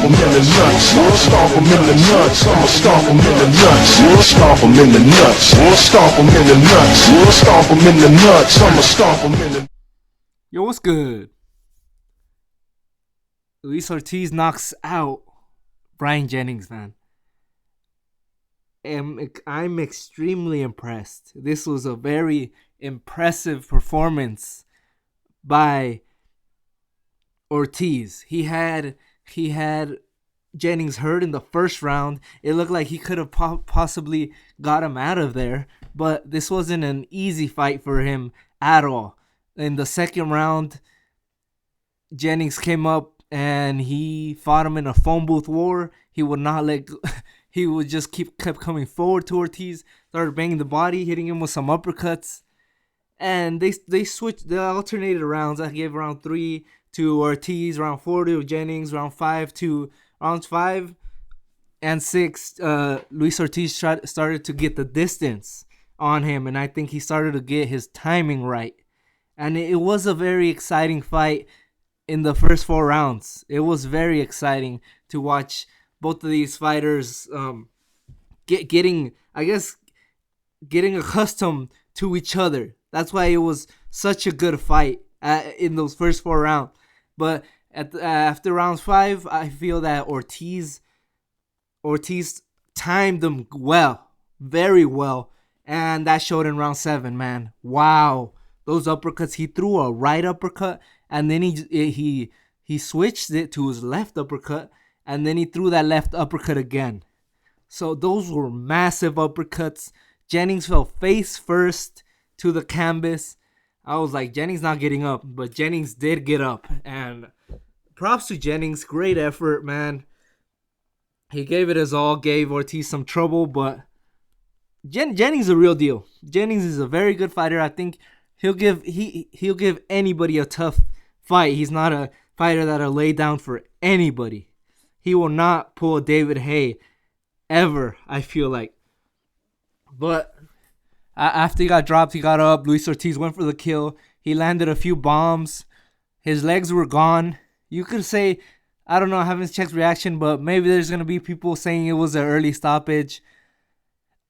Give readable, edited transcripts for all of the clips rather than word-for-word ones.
'em in the nuts. Stomp 'em in the nuts. I'ma stomp 'em in the nuts. Stomp 'em in the nuts. Stomp 'em in the nuts. Stomp 'em in the nuts. I'ma stomp 'em in the. Yo, what's good? Luis Ortiz knocks out Bryant Jennings, man. I'm extremely impressed. This was a very impressive performance by Ortiz. He had Jennings hurt in the first round. It looked like he could have possibly got him out of there, but this wasn't an easy fight for him at all. In the second round, Jennings came up and he fought him in a phone booth war. He would not let go. He would just kept coming forward to Ortiz, started banging the body, hitting him with some uppercuts. And they switched, they alternated rounds. I gave round 3 to Ortiz, round 4 to Jennings, rounds 5 and 6. Luis Ortiz started to get the distance on him, and I think he started to get his timing right. And it was a very exciting fight in the first 4 rounds. It was very exciting to watch both of these fighters getting accustomed to each other. That's why it was such a good fight in those first 4 rounds. But after round 5, I feel that Ortiz timed them well, very well, and that showed in round 7, man. Wow, those uppercuts! He threw a right uppercut, and then he switched it to his left uppercut, and then he threw that left uppercut again. So those were massive uppercuts. Jennings fell face first to the canvas. I was like, Jennings not getting up, but Jennings did get up. And props to Jennings. Great effort, man. He gave it his all, gave Ortiz some trouble, but Jennings is a real deal. Jennings is a very good fighter. I think he'll give anybody a tough fight. He's not a fighter that'll lay down for anybody. He will not pull a David Haye ever, I feel like. But after he got dropped, he got up. Luis Ortiz went for the kill. He landed a few bombs. His legs were gone. You could say, I don't know, I haven't checked reaction, but maybe there's going to be people saying it was an early stoppage.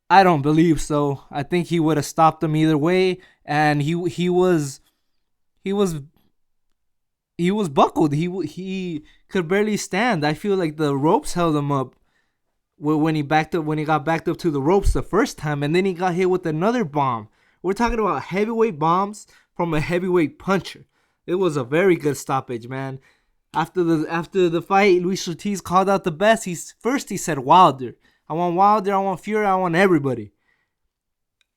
I don't believe so. I think he would have stopped him either way, and he was buckled. He could barely stand. I feel like the ropes held him up when he got backed up to the ropes the first time, and then he got hit with another bomb. We're talking about heavyweight bombs from a heavyweight puncher. It was a very good stoppage, man. After the fight, Luis Ortiz called out the best. He said Wilder. I want Wilder, I want Fury, I want everybody.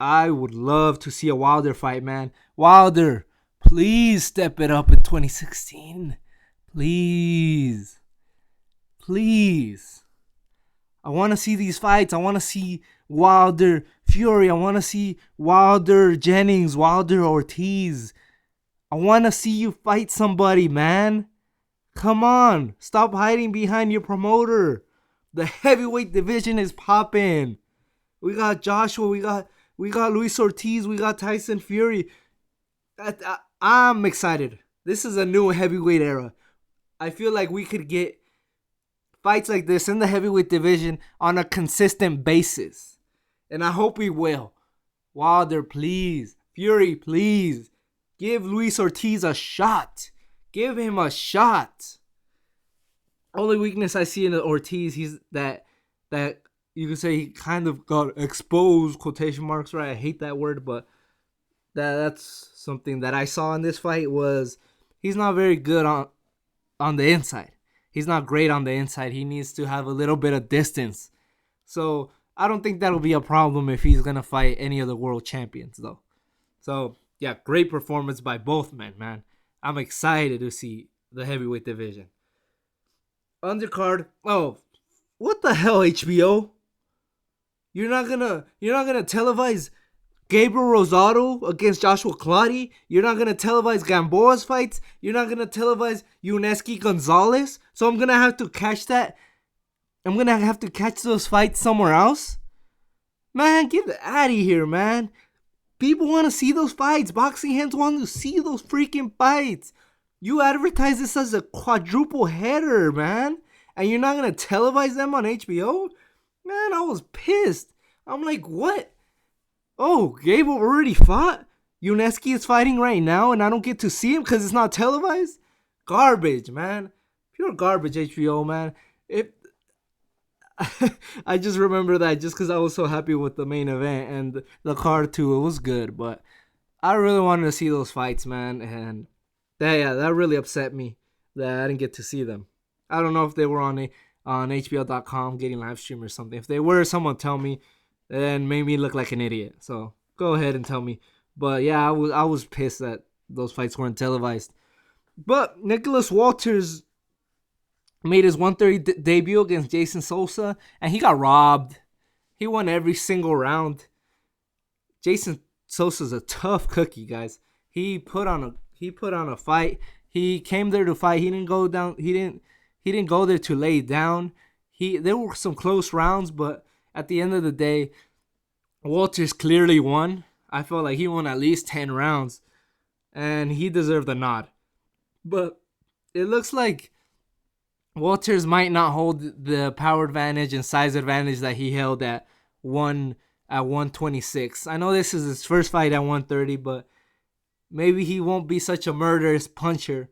I would love to see a Wilder fight, man. Wilder, please step it up in 2016. Please. I want to see these fights. I want to see Wilder Fury. I want to see Wilder Jennings, Wilder Ortiz. I want to see you fight somebody, man. Come on. Stop hiding behind your promoter. The heavyweight division is popping. We got Joshua. We got Luis Ortiz. We got Tyson Fury. I'm excited. This is a new heavyweight era. I feel like we could get fights like this in the heavyweight division on a consistent basis. And I hope we will. Wilder, please. Fury, please. Give Luis Ortiz a shot. Give him a shot. Only weakness I see in Ortiz, he's that you could say he kind of got exposed, quotation marks, right? I hate that word, but that's something that I saw in this fight was he's not very good on the inside. He's not great on the inside. He needs to have a little bit of distance. So I don't think that'll be a problem if he's going to fight any of the world champions, though. So, yeah, great performance by both men, man. I'm excited to see the heavyweight division. Undercard. Oh, what the hell, HBO? You're not gonna televise Gabriel Rosado against Joshua Clottey? You're not gonna televise Gamboa's fights? You're not gonna televise Yuneski Gonzalez? So I'm gonna have to catch that. I'm gonna have to catch those fights somewhere else? Man, get out of here, man. People want to see those fights. Boxing fans want to see those freaking fights. You advertise this as a quadruple header, man. and you're not gonna televise them on HBO? Man, I was pissed. I'm like, what? Oh, Gable already fought? Yuneski is fighting right now, and I don't get to see him because it's not televised? Garbage, man. Pure garbage, HBO, man. It. I just remember that just because I was so happy with the main event and the card too. It was good, but I really wanted to see those fights, man, and that really upset me that I didn't get to see them. I don't know if they were on HBO.com getting live stream or something. If they were, someone tell me, and made me look like an idiot. So go ahead and tell me. But yeah, I was pissed that those fights weren't televised. But Nicholas Walters made his 130 debut against Jason Sosa, and he got robbed. He won every single round. Jason Sosa's a tough cookie, guys. He put on a fight. He came there to fight. He didn't go down. He didn't go there to lay down. There were some close rounds, but at the end of the day, Walters clearly won. I felt like he won at least 10 rounds, and he deserved the nod. But it looks like Walters might not hold the power advantage and size advantage that he held at 126. I know this is his first fight at 130, but maybe he won't be such a murderous puncher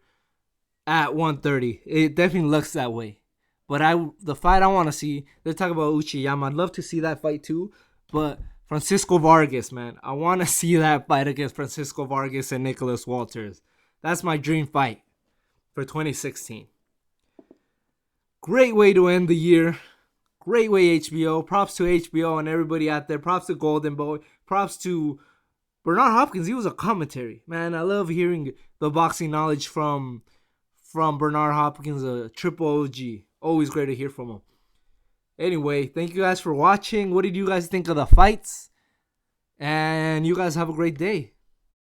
at 130. It definitely looks that way. But the fight I want to see, they're talking about Uchiyama. I'd love to see that fight too. But Francisco Vargas, man. I want to see that fight against Francisco Vargas and Nicholas Walters. That's my dream fight for 2016. Great way to end the year. Great way, HBO. Props to HBO and everybody out there. Props to Golden Boy. Props to Bernard Hopkins. He was a commentary. Man, I love hearing the boxing knowledge from Bernard Hopkins, a triple OG. Always great to hear from him. Anyway, thank you guys for watching. What did you guys think of the fights? And you guys have a great day.